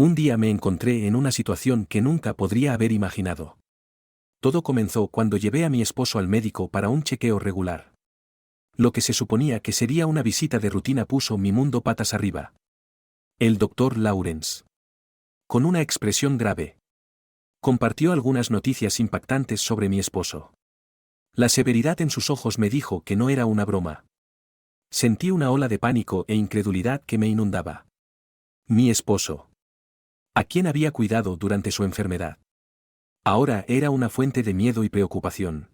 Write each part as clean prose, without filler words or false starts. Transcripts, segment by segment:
Un día me encontré en una situación que nunca podría haber imaginado. Todo comenzó cuando llevé a mi esposo al médico para un chequeo regular. Lo que se suponía que sería una visita de rutina puso mi mundo patas arriba. El doctor Lawrence, con una expresión grave, compartió algunas noticias impactantes sobre mi esposo. La severidad en sus ojos me dijo que no era una broma. Sentí una ola de pánico e incredulidad que me inundaba. Mi esposo, a quien había cuidado durante su enfermedad, ahora era una fuente de miedo y preocupación.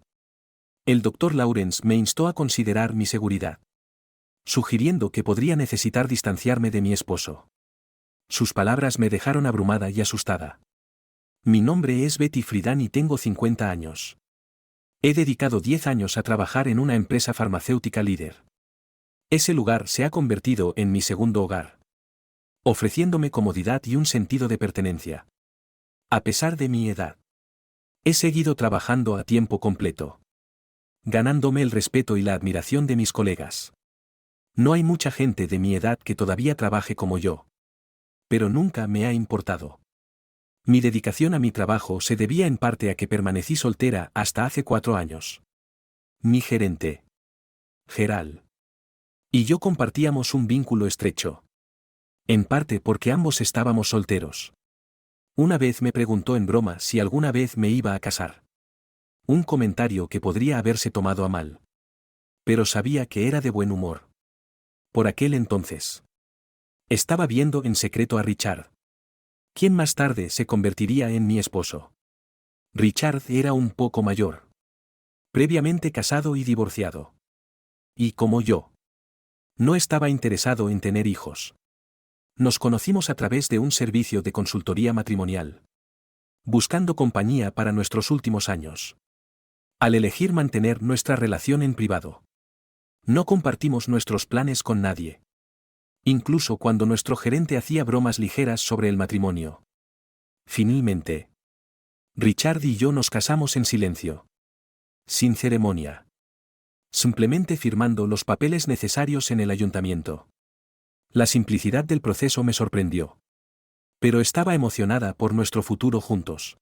El doctor Lawrence me instó a considerar mi seguridad, sugiriendo que podría necesitar distanciarme de mi esposo. Sus palabras me dejaron abrumada y asustada. Mi nombre es Betty Friedan y tengo 50 años. He dedicado 10 años a trabajar en una empresa farmacéutica líder. Ese lugar se ha convertido en mi segundo hogar, ofreciéndome comodidad y un sentido de pertenencia. A pesar de mi edad, he seguido trabajando a tiempo completo, ganándome el respeto y la admiración de mis colegas. No hay mucha gente de mi edad que todavía trabaje como yo. Pero nunca me ha importado. Mi dedicación a mi trabajo se debía en parte a que permanecí soltera hasta hace 4 años. Mi gerente, Gerald, y yo compartíamos un vínculo estrecho. En parte porque ambos estábamos solteros. Una vez me preguntó en broma si alguna vez me iba a casar. Un comentario que podría haberse tomado a mal. Pero sabía que era de buen humor. Por aquel entonces, estaba viendo en secreto a Richard, quien más tarde se convertiría en mi esposo. Richard era un poco mayor, previamente casado y divorciado. Y como yo, no estaba interesado en tener hijos. Nos conocimos a través de un servicio de consultoría matrimonial, buscando compañía para nuestros últimos años. Al elegir mantener nuestra relación en privado, no compartimos nuestros planes con nadie. Incluso cuando nuestro gerente hacía bromas ligeras sobre el matrimonio. Finalmente, Richard y yo nos casamos en silencio. Sin ceremonia. Simplemente firmando los papeles necesarios en el ayuntamiento. La simplicidad del proceso me sorprendió. Pero estaba emocionada por nuestro futuro juntos.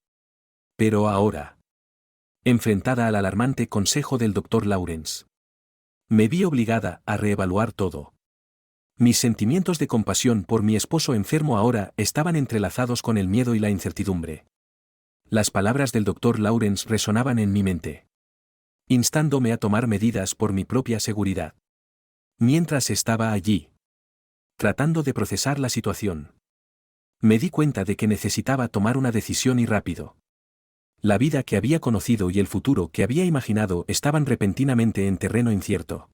Pero ahora, enfrentada al alarmante consejo del doctor Lawrence, me vi obligada a reevaluar todo. Mis sentimientos de compasión por mi esposo enfermo ahora estaban entrelazados con el miedo y la incertidumbre. Las palabras del doctor Lawrence resonaban en mi mente, instándome a tomar medidas por mi propia seguridad. Mientras estaba allí, tratando de procesar la situación, me di cuenta de que necesitaba tomar una decisión y rápido. La vida que había conocido y el futuro que había imaginado estaban repentinamente en terreno incierto.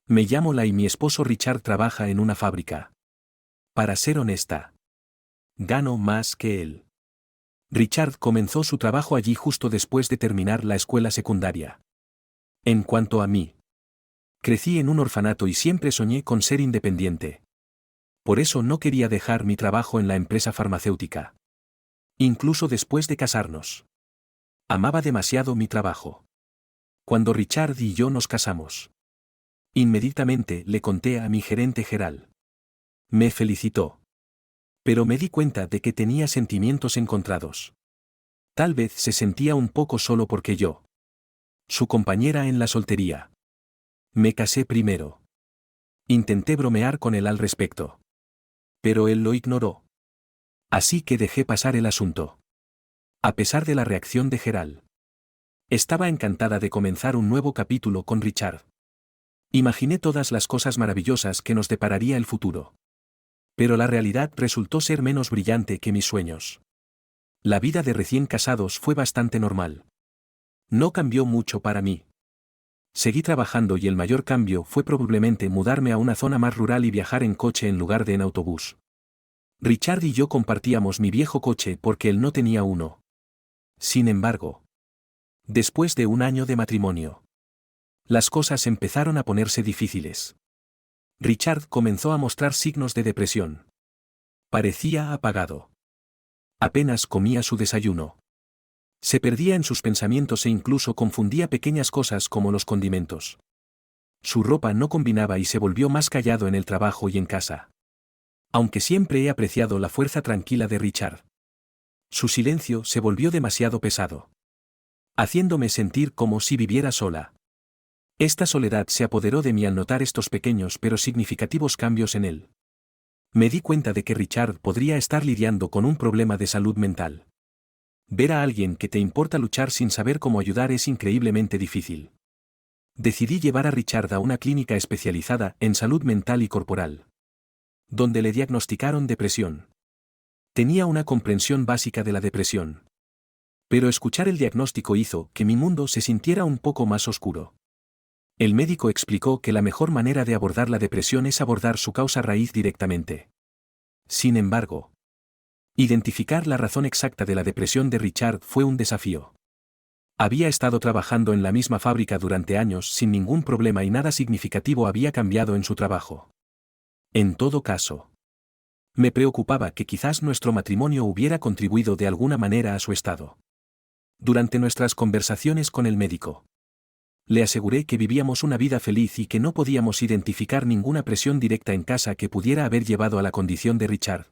Me llamo La y mi esposo Richard trabaja en una fábrica. Para ser honesta, gano más que él. Richard comenzó su trabajo allí justo después de terminar la escuela secundaria. En cuanto a mí, crecí en un orfanato y siempre soñé con ser independiente. Por eso no quería dejar mi trabajo en la empresa farmacéutica. Incluso después de casarnos. Amaba demasiado mi trabajo. Cuando Richard y yo nos casamos, inmediatamente le conté a mi gerente Gerald. Me felicitó. Pero me di cuenta de que tenía sentimientos encontrados. Tal vez se sentía un poco solo porque yo, su compañera en la soltería, me casé primero. Intenté bromear con él al respecto. Pero él lo ignoró. Así que dejé pasar el asunto. A pesar de la reacción de Gerald, estaba encantada de comenzar un nuevo capítulo con Richard. Imaginé todas las cosas maravillosas que nos depararía el futuro. Pero la realidad resultó ser menos brillante que mis sueños. La vida de recién casados fue bastante normal. No cambió mucho para mí. Seguí trabajando y el mayor cambio fue probablemente mudarme a una zona más rural y viajar en coche en lugar de en autobús. Richard y yo compartíamos mi viejo coche porque él no tenía uno. Sin embargo, después de un año de matrimonio, las cosas empezaron a ponerse difíciles. Richard comenzó a mostrar signos de depresión. Parecía apagado. Apenas comía su desayuno. Se perdía en sus pensamientos e incluso confundía pequeñas cosas como los condimentos. Su ropa no combinaba y se volvió más callado en el trabajo y en casa. Aunque siempre he apreciado la fuerza tranquila de Richard. Su silencio se volvió demasiado pesado, haciéndome sentir como si viviera sola. Esta soledad se apoderó de mí al notar estos pequeños pero significativos cambios en él. Me di cuenta de que Richard podría estar lidiando con un problema de salud mental. Ver a alguien que te importa luchar sin saber cómo ayudar es increíblemente difícil. Decidí llevar a Richard a una clínica especializada en salud mental y corporal, donde le diagnosticaron depresión. Tenía una comprensión básica de la depresión. Pero escuchar el diagnóstico hizo que mi mundo se sintiera un poco más oscuro. El médico explicó que la mejor manera de abordar la depresión es abordar su causa raíz directamente. Sin embargo, identificar la razón exacta de la depresión de Richard fue un desafío. Había estado trabajando en la misma fábrica durante años sin ningún problema y nada significativo había cambiado en su trabajo. En todo caso, me preocupaba que quizás nuestro matrimonio hubiera contribuido de alguna manera a su estado. Durante nuestras conversaciones con el médico, le aseguré que vivíamos una vida feliz y que no podíamos identificar ninguna presión directa en casa que pudiera haber llevado a la condición de Richard.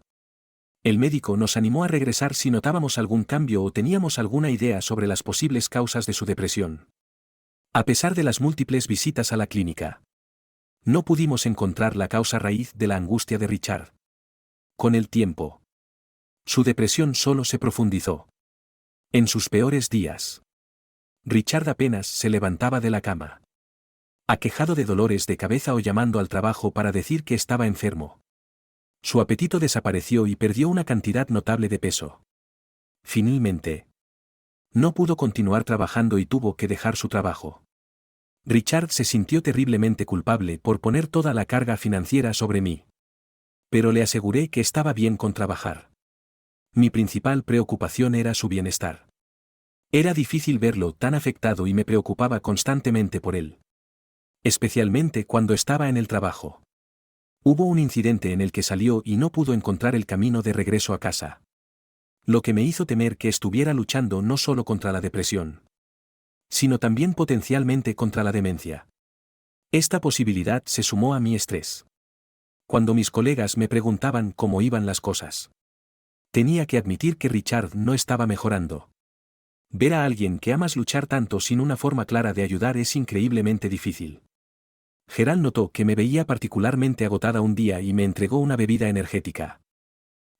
El médico nos animó a regresar si notábamos algún cambio o teníamos alguna idea sobre las posibles causas de su depresión. A pesar de las múltiples visitas a la clínica, no pudimos encontrar la causa raíz de la angustia de Richard. Con el tiempo, su depresión solo se profundizó. En sus peores días, Richard apenas se levantaba de la cama, aquejado de dolores de cabeza o llamando al trabajo para decir que estaba enfermo. Su apetito desapareció y perdió una cantidad notable de peso. Finalmente, no pudo continuar trabajando y tuvo que dejar su trabajo. Richard se sintió terriblemente culpable por poner toda la carga financiera sobre mí. Pero le aseguré que estaba bien con trabajar. Mi principal preocupación era su bienestar. Era difícil verlo tan afectado y me preocupaba constantemente por él. Especialmente cuando estaba en el trabajo. Hubo un incidente en el que salió y no pudo encontrar el camino de regreso a casa. Lo que me hizo temer que estuviera luchando no solo contra la depresión, sino también potencialmente contra la demencia. Esta posibilidad se sumó a mi estrés. Cuando mis colegas me preguntaban cómo iban las cosas, tenía que admitir que Richard no estaba mejorando. Ver a alguien que amas luchar tanto sin una forma clara de ayudar es increíblemente difícil. Gerald notó que me veía particularmente agotada un día y me entregó una bebida energética.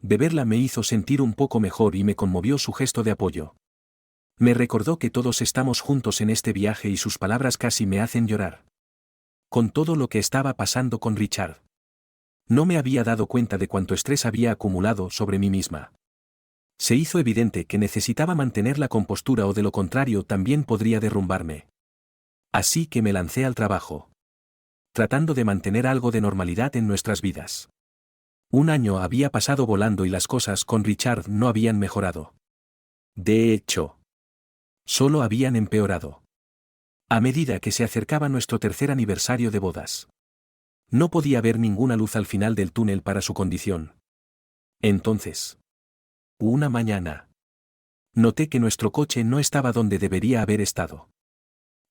Beberla me hizo sentir un poco mejor y me conmovió su gesto de apoyo. Me recordó que todos estamos juntos en este viaje y sus palabras casi me hacen llorar. Con todo lo que estaba pasando con Richard, no me había dado cuenta de cuánto estrés había acumulado sobre mí misma. Se hizo evidente que necesitaba mantener la compostura o de lo contrario también podría derrumbarme. Así que me lancé al trabajo, tratando de mantener algo de normalidad en nuestras vidas. Un año había pasado volando y las cosas con Richard no habían mejorado. De hecho, solo habían empeorado. A medida que se acercaba nuestro tercer aniversario de bodas, no podía ver ninguna luz al final del túnel para su condición. Entonces, una mañana, noté que nuestro coche no estaba donde debería haber estado.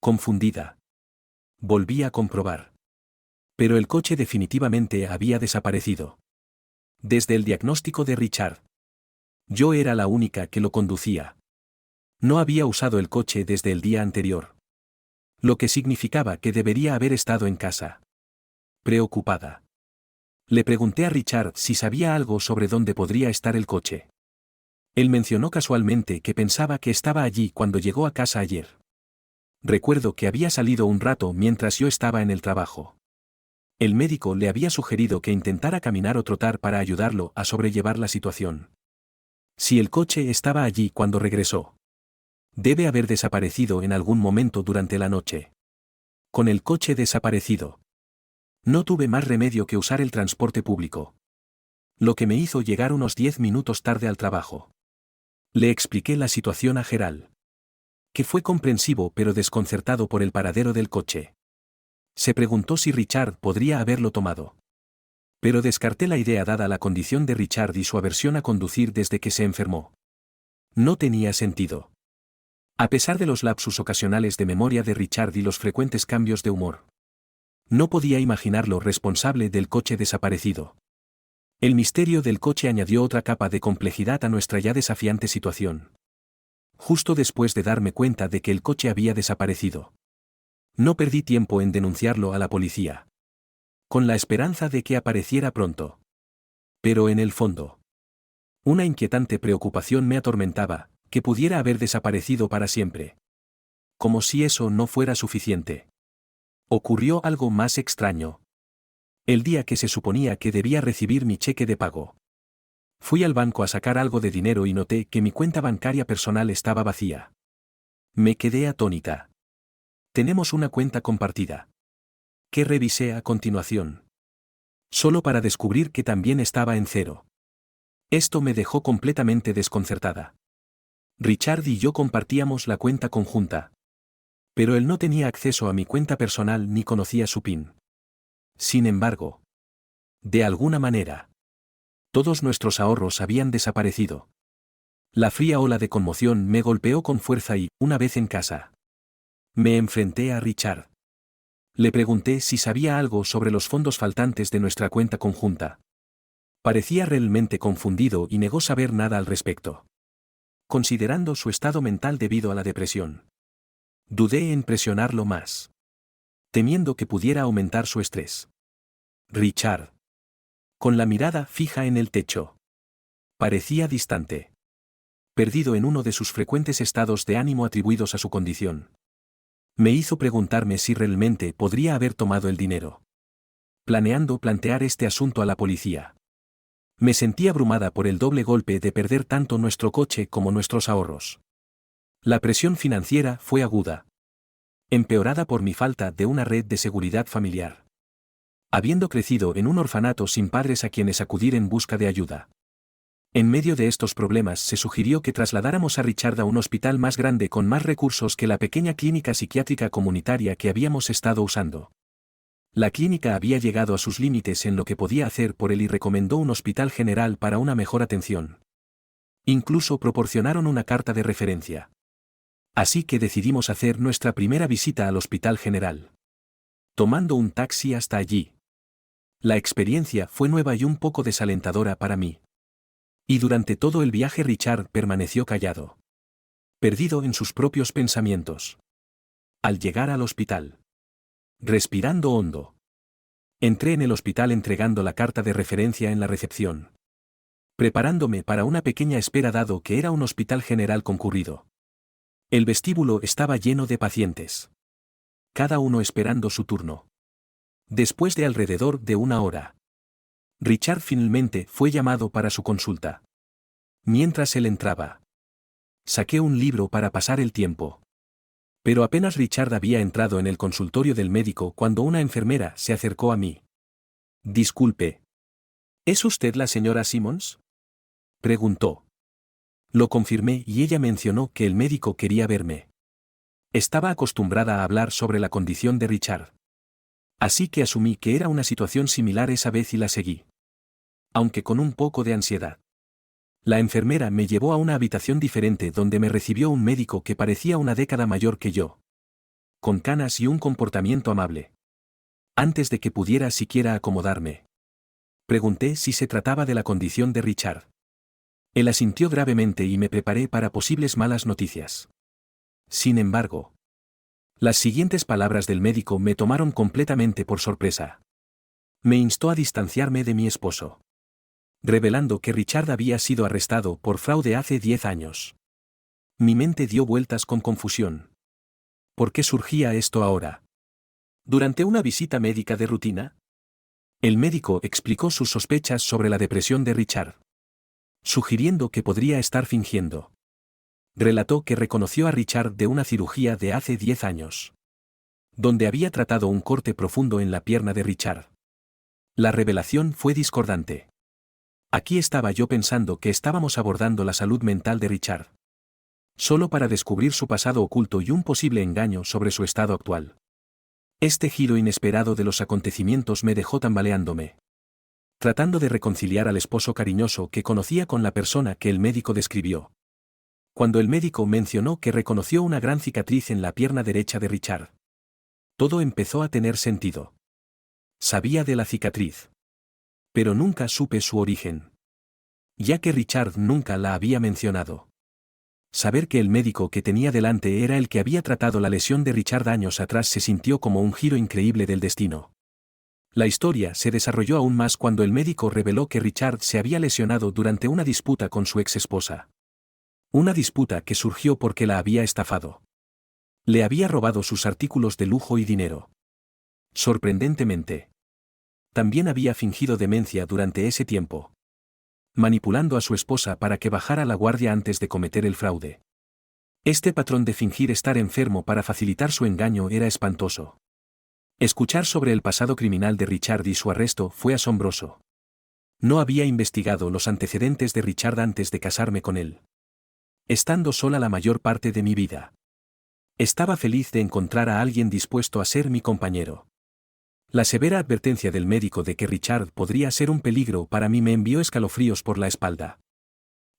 Confundida, volví a comprobar. Pero el coche definitivamente había desaparecido. Desde el diagnóstico de Richard, yo era la única que lo conducía. No había usado el coche desde el día anterior, lo que significaba que debería haber estado en casa. Preocupada, le pregunté a Richard si sabía algo sobre dónde podría estar el coche. Él mencionó casualmente que pensaba que estaba allí cuando llegó a casa ayer. Recuerdo que había salido un rato mientras yo estaba en el trabajo. El médico le había sugerido que intentara caminar o trotar para ayudarlo a sobrellevar la situación. Si el coche estaba allí cuando regresó, debe haber desaparecido en algún momento durante la noche. Con el coche desaparecido, no tuve más remedio que usar el transporte público, lo que me hizo llegar unos 10 minutos tarde al trabajo. Le expliqué la situación a Gerald, que fue comprensivo pero desconcertado por el paradero del coche. Se preguntó si Richard podría haberlo tomado. Pero descarté la idea dada la condición de Richard y su aversión a conducir desde que se enfermó. No tenía sentido. A pesar de los lapsus ocasionales de memoria de Richard y los frecuentes cambios de humor, no podía imaginarlo responsable del coche desaparecido. El misterio del coche añadió otra capa de complejidad a nuestra ya desafiante situación. Justo después de darme cuenta de que el coche había desaparecido, no perdí tiempo en denunciarlo a la policía, con la esperanza de que apareciera pronto. Pero en el fondo, una inquietante preocupación me atormentaba, que pudiera haber desaparecido para siempre. Como si eso no fuera suficiente. Ocurrió algo más extraño. El día que se suponía que debía recibir mi cheque de pago. Fui al banco a sacar algo de dinero y noté que mi cuenta bancaria personal estaba vacía. Me quedé atónita. Tenemos una cuenta compartida. Que revisé a continuación. Solo para descubrir que también estaba en cero. Esto me dejó completamente desconcertada. Richard y yo compartíamos la cuenta conjunta. Pero él no tenía acceso a mi cuenta personal ni conocía su PIN. Sin embargo, de alguna manera, todos nuestros ahorros habían desaparecido. La fría ola de conmoción me golpeó con fuerza y, una vez en casa, me enfrenté a Richard. Le pregunté si sabía algo sobre los fondos faltantes de nuestra cuenta conjunta. Parecía realmente confundido y negó saber nada al respecto. Considerando su estado mental debido a la depresión, dudé en presionarlo más, temiendo que pudiera aumentar su estrés. Richard, con la mirada fija en el techo, parecía distante, perdido en uno de sus frecuentes estados de ánimo atribuidos a su condición. Me hizo preguntarme si realmente podría haber tomado el dinero, planeando plantear este asunto a la policía. Me sentí abrumada por el doble golpe de perder tanto nuestro coche como nuestros ahorros. La presión financiera fue aguda, empeorada por mi falta de una red de seguridad familiar. Habiendo crecido en un orfanato sin padres a quienes acudir en busca de ayuda. En medio de estos problemas se sugirió que trasladáramos a Richard a un hospital más grande con más recursos que la pequeña clínica psiquiátrica comunitaria que habíamos estado usando. La clínica había llegado a sus límites en lo que podía hacer por él y recomendó un hospital general para una mejor atención. Incluso proporcionaron una carta de referencia. Así que decidimos hacer nuestra primera visita al hospital general, tomando un taxi hasta allí. La experiencia fue nueva y un poco desalentadora para mí. Y durante todo el viaje Richard permaneció callado, perdido en sus propios pensamientos. Al llegar al hospital, respirando hondo, entré en el hospital entregando la carta de referencia en la recepción, preparándome para una pequeña espera dado que era un hospital general concurrido. El vestíbulo estaba lleno de pacientes, cada uno esperando su turno. Después de alrededor de una hora, Richard finalmente fue llamado para su consulta. Mientras él entraba, saqué un libro para pasar el tiempo. Pero apenas Richard había entrado en el consultorio del médico cuando una enfermera se acercó a mí. Disculpe. ¿Es usted la señora Simmons? Preguntó. Lo confirmé y ella mencionó que el médico quería verme. Estaba acostumbrada a hablar sobre la condición de Richard. Así que asumí que era una situación similar esa vez y la seguí. Aunque con un poco de ansiedad. La enfermera me llevó a una habitación diferente donde me recibió un médico que parecía una década mayor que yo. Con canas y un comportamiento amable. Antes de que pudiera siquiera acomodarme, pregunté si se trataba de la condición de Richard. Él asintió gravemente y me preparé para posibles malas noticias. Sin embargo, las siguientes palabras del médico me tomaron completamente por sorpresa. Me instó a distanciarme de mi esposo, revelando que Richard había sido arrestado por fraude hace 10 años. Mi mente dio vueltas con confusión. ¿Por qué surgía esto ahora? ¿Durante una visita médica de rutina? El médico explicó sus sospechas sobre la depresión de Richard, sugiriendo que podría estar fingiendo. Relató que reconoció a Richard de una cirugía de hace 10 años, donde había tratado un corte profundo en la pierna de Richard. La revelación fue discordante. Aquí estaba yo pensando que estábamos abordando la salud mental de Richard, solo para descubrir su pasado oculto y un posible engaño sobre su estado actual. Este giro inesperado de los acontecimientos me dejó tambaleándome, tratando de reconciliar al esposo cariñoso que conocía con la persona que el médico describió. Cuando el médico mencionó que reconoció una gran cicatriz en la pierna derecha de Richard, todo empezó a tener sentido. Sabía de la cicatriz, Pero nunca supe su origen, ya que Richard nunca la había mencionado. Saber que el médico que tenía delante era el que había tratado la lesión de Richard años atrás se sintió como un giro increíble del destino. La historia se desarrolló aún más cuando el médico reveló que Richard se había lesionado durante una disputa con su ex esposa. Una disputa que surgió porque la había estafado. Le había robado sus artículos de lujo y dinero. Sorprendentemente, también había fingido demencia durante ese tiempo, manipulando a su esposa para que bajara la guardia antes de cometer el fraude. Este patrón de fingir estar enfermo para facilitar su engaño era espantoso. Escuchar sobre el pasado criminal de Richard y su arresto fue asombroso. No había investigado los antecedentes de Richard antes de casarme con él. Estando sola la mayor parte de mi vida, estaba feliz de encontrar a alguien dispuesto a ser mi compañero. La severa advertencia del médico de que Richard podría ser un peligro para mí me envió escalofríos por la espalda.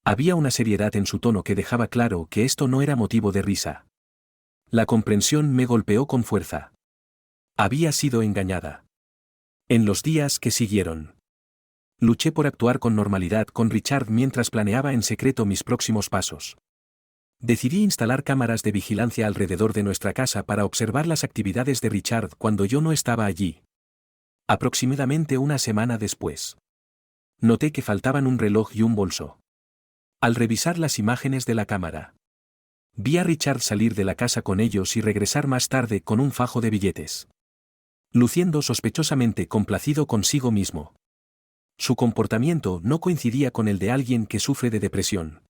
Había una seriedad en su tono que dejaba claro que esto no era motivo de risa. La comprensión me golpeó con fuerza. Había sido engañada. En los días que siguieron, luché por actuar con normalidad con Richard mientras planeaba en secreto mis próximos pasos. Decidí instalar cámaras de vigilancia alrededor de nuestra casa para observar las actividades de Richard cuando yo no estaba allí. Aproximadamente una semana después, noté que faltaban un reloj y un bolso. Al revisar las imágenes de la cámara, vi a Richard salir de la casa con ellos y regresar más tarde con un fajo de billetes, luciendo sospechosamente complacido consigo mismo. Su comportamiento no coincidía con el de alguien que sufre de depresión.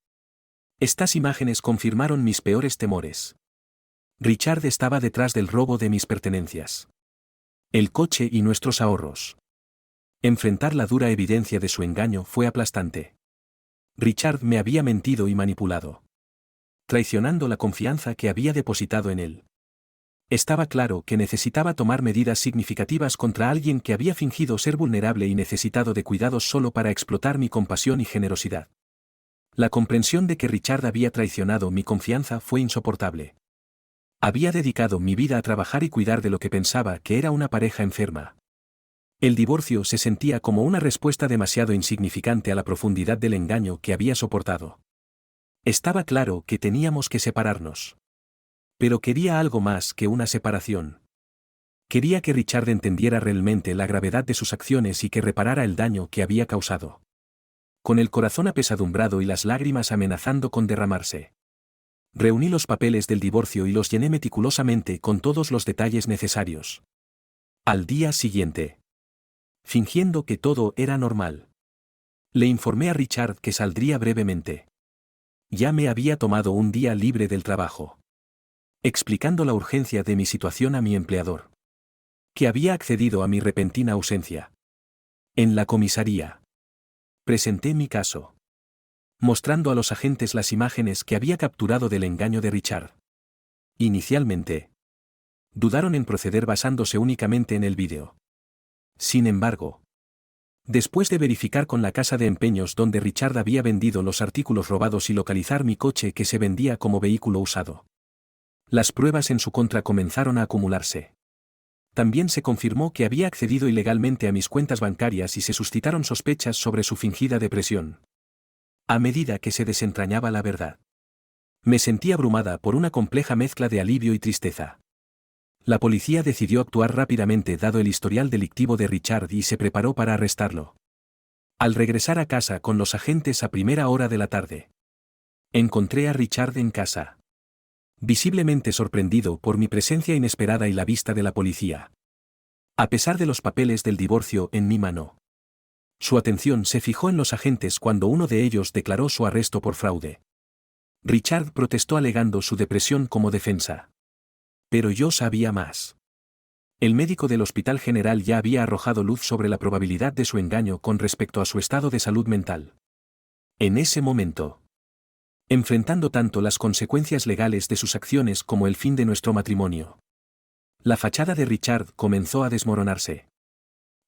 Estas imágenes confirmaron mis peores temores. Richard estaba detrás del robo de mis pertenencias, el coche y nuestros ahorros. Enfrentar la dura evidencia de su engaño fue aplastante. Richard me había mentido y manipulado, traicionando la confianza que había depositado en él. Estaba claro que necesitaba tomar medidas significativas contra alguien que había fingido ser vulnerable y necesitado de cuidados solo para explotar mi compasión y generosidad. La comprensión de que Richard había traicionado mi confianza fue insoportable. Había dedicado mi vida a trabajar y cuidar de lo que pensaba que era una pareja enferma. El divorcio se sentía como una respuesta demasiado insignificante a la profundidad del engaño que había soportado. Estaba claro que teníamos que separarnos. Pero quería algo más que una separación. Quería que Richard entendiera realmente la gravedad de sus acciones y que reparara el daño que había causado. Con el corazón apesadumbrado y las lágrimas amenazando con derramarse, reuní los papeles del divorcio y los llené meticulosamente con todos los detalles necesarios. Al día siguiente, fingiendo que todo era normal, le informé a Richard que saldría brevemente. Ya me había tomado un día libre del trabajo, explicando la urgencia de mi situación a mi empleador, que había accedido a mi repentina ausencia. En la comisaría, presenté mi caso, mostrando a los agentes las imágenes que había capturado del engaño de Richard. Inicialmente, dudaron en proceder basándose únicamente en el vídeo. Sin embargo, después de verificar con la casa de empeños donde Richard había vendido los artículos robados y localizar mi coche que se vendía como vehículo usado, las pruebas en su contra comenzaron a acumularse. También se confirmó que había accedido ilegalmente a mis cuentas bancarias y se suscitaron sospechas sobre su fingida depresión. A medida que se desentrañaba la verdad, me sentí abrumada por una compleja mezcla de alivio y tristeza. La policía decidió actuar rápidamente dado el historial delictivo de Richard y se preparó para arrestarlo. Al regresar a casa con los agentes a primera hora de la tarde, encontré a Richard en casa, visiblemente sorprendido por mi presencia inesperada y la vista de la policía. A pesar de los papeles del divorcio en mi mano, su atención se fijó en los agentes cuando uno de ellos declaró su arresto por fraude. Richard protestó alegando su depresión como defensa. Pero yo sabía más. El médico del Hospital General ya había arrojado luz sobre la probabilidad de su engaño con respecto a su estado de salud mental. En ese momento, enfrentando tanto las consecuencias legales de sus acciones como el fin de nuestro matrimonio, la fachada de Richard comenzó a desmoronarse.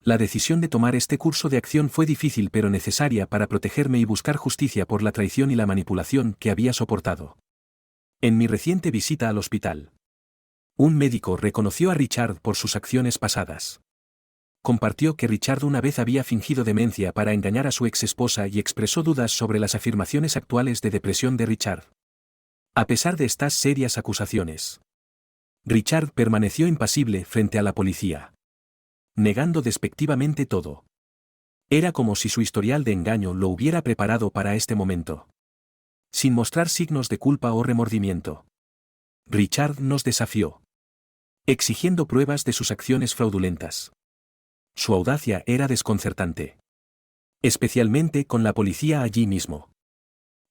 La decisión de tomar este curso de acción fue difícil pero necesaria para protegerme y buscar justicia por la traición y la manipulación que había soportado. En mi reciente visita al hospital, un médico reconoció a Richard por sus acciones pasadas. Compartió que Richard una vez había fingido demencia para engañar a su ex esposa y expresó dudas sobre las afirmaciones actuales de depresión de Richard. A pesar de estas serias acusaciones, Richard permaneció impasible frente a la policía, negando despectivamente todo. Era como si su historial de engaño lo hubiera preparado para este momento. Sin mostrar signos de culpa o remordimiento, Richard nos desafió, exigiendo pruebas de sus acciones fraudulentas. Su audacia era desconcertante, especialmente con la policía allí mismo,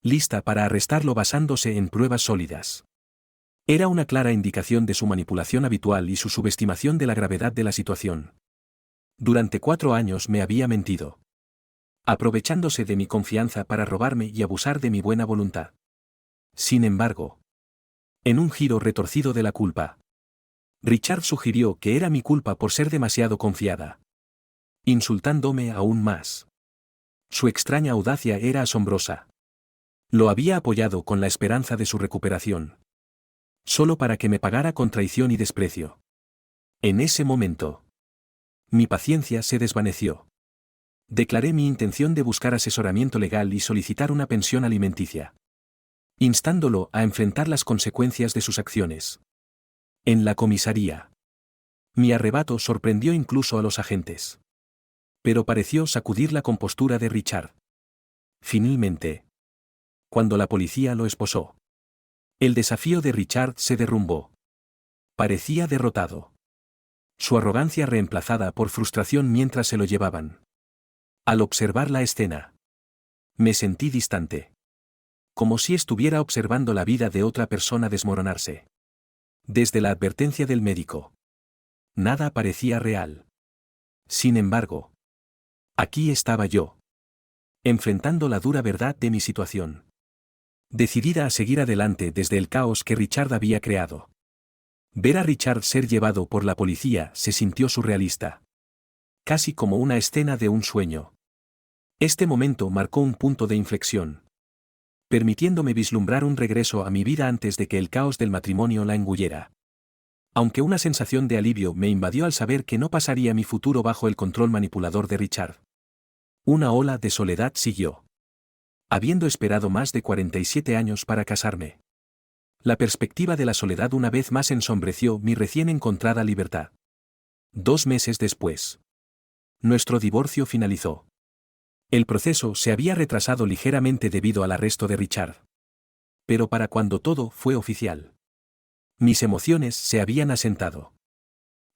lista para arrestarlo basándose en pruebas sólidas. Era una clara indicación de su manipulación habitual y su subestimación de la gravedad de la situación. Durante 4 años me había mentido, aprovechándose de mi confianza para robarme y abusar de mi buena voluntad. Sin embargo, en un giro retorcido de la culpa, Richard sugirió que era mi culpa por ser demasiado confiada, insultándome aún más. Su extraña audacia era asombrosa. Lo había apoyado con la esperanza de su recuperación, solo para que me pagara con traición y desprecio. En ese momento, mi paciencia se desvaneció. Declaré mi intención de buscar asesoramiento legal y solicitar una pensión alimenticia, instándolo a enfrentar las consecuencias de sus acciones. En la comisaría, mi arrebato sorprendió incluso a los agentes, pero pareció sacudir la compostura de Richard. Finalmente, cuando la policía lo esposó, el desafío de Richard se derrumbó. Parecía derrotado, su arrogancia reemplazada por frustración mientras se lo llevaban. Al observar la escena, me sentí distante, como si estuviera observando la vida de otra persona desmoronarse. Desde la advertencia del médico, nada parecía real. Sin embargo, aquí estaba yo, enfrentando la dura verdad de mi situación, decidida a seguir adelante desde el caos que Richard había creado. Ver a Richard ser llevado por la policía se sintió surrealista, casi como una escena de un sueño. Este momento marcó un punto de inflexión, permitiéndome vislumbrar un regreso a mi vida antes de que el caos del matrimonio la engullera. Aunque una sensación de alivio me invadió al saber que no pasaría mi futuro bajo el control manipulador de Richard. Una ola de soledad siguió. Habiendo esperado más de 47 años para casarme, la perspectiva de la soledad una vez más ensombreció mi recién encontrada libertad. 2 meses después, nuestro divorcio finalizó. El proceso se había retrasado ligeramente debido al arresto de Richard. Pero para cuando todo fue oficial, mis emociones se habían asentado,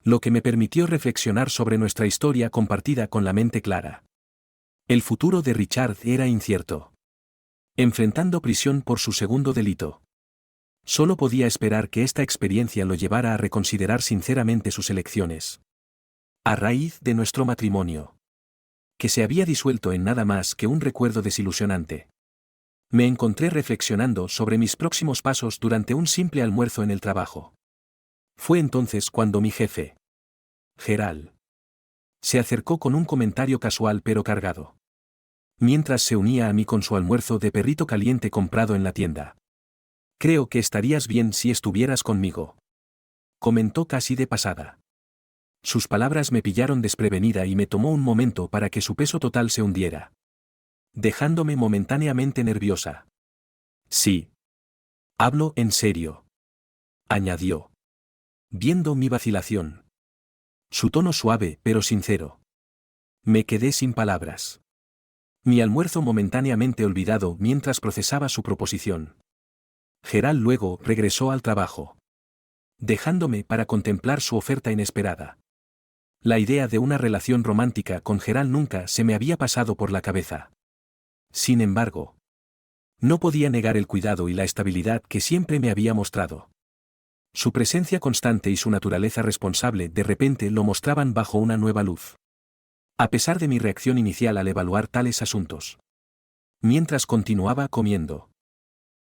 lo que me permitió reflexionar sobre nuestra historia compartida con la mente clara. El futuro de Richard era incierto, enfrentando prisión por su segundo delito. Solo podía esperar que esta experiencia lo llevara a reconsiderar sinceramente sus elecciones. A raíz de nuestro matrimonio, que se había disuelto en nada más que un recuerdo desilusionante, me encontré reflexionando sobre mis próximos pasos durante un simple almuerzo en el trabajo. Fue entonces cuando mi jefe, Gerald, se acercó con un comentario casual pero cargado, mientras se unía a mí con su almuerzo de perrito caliente comprado en la tienda. «Creo que estarías bien si estuvieras conmigo», comentó casi de pasada. Sus palabras me pillaron desprevenida y me tomó un momento para que su peso total se hundiera, dejándome momentáneamente nerviosa. «Sí. Hablo en serio», añadió, viendo mi vacilación. Su tono suave pero sincero. Me quedé sin palabras. Mi almuerzo momentáneamente olvidado mientras procesaba su proposición. Gerald luego regresó al trabajo, dejándome para contemplar su oferta inesperada. La idea de una relación romántica con Gerald nunca se me había pasado por la cabeza. Sin embargo, no podía negar el cuidado y la estabilidad que siempre me había mostrado. Su presencia constante y su naturaleza responsable de repente lo mostraban bajo una nueva luz. A pesar de mi reacción inicial al evaluar tales asuntos. Mientras continuaba comiendo,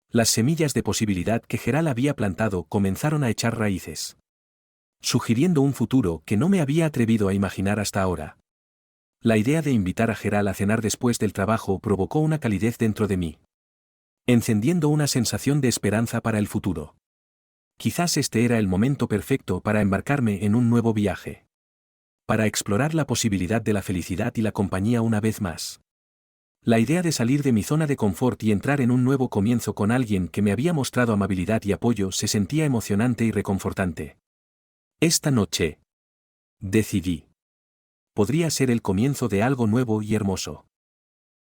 las semillas de posibilidad que Gerald había plantado comenzaron a echar raíces, sugiriendo un futuro que no me había atrevido a imaginar hasta ahora. La idea de invitar a Gerald a cenar después del trabajo provocó una calidez dentro de mí, encendiendo una sensación de esperanza para el futuro. Quizás este era el momento perfecto para embarcarme en un nuevo viaje. para explorar la posibilidad de la felicidad y la compañía una vez más. La idea de salir de mi zona de confort y entrar en un nuevo comienzo con alguien que me había mostrado amabilidad y apoyo se sentía emocionante y reconfortante. Esta noche, decidí. Podría ser el comienzo de algo nuevo y hermoso.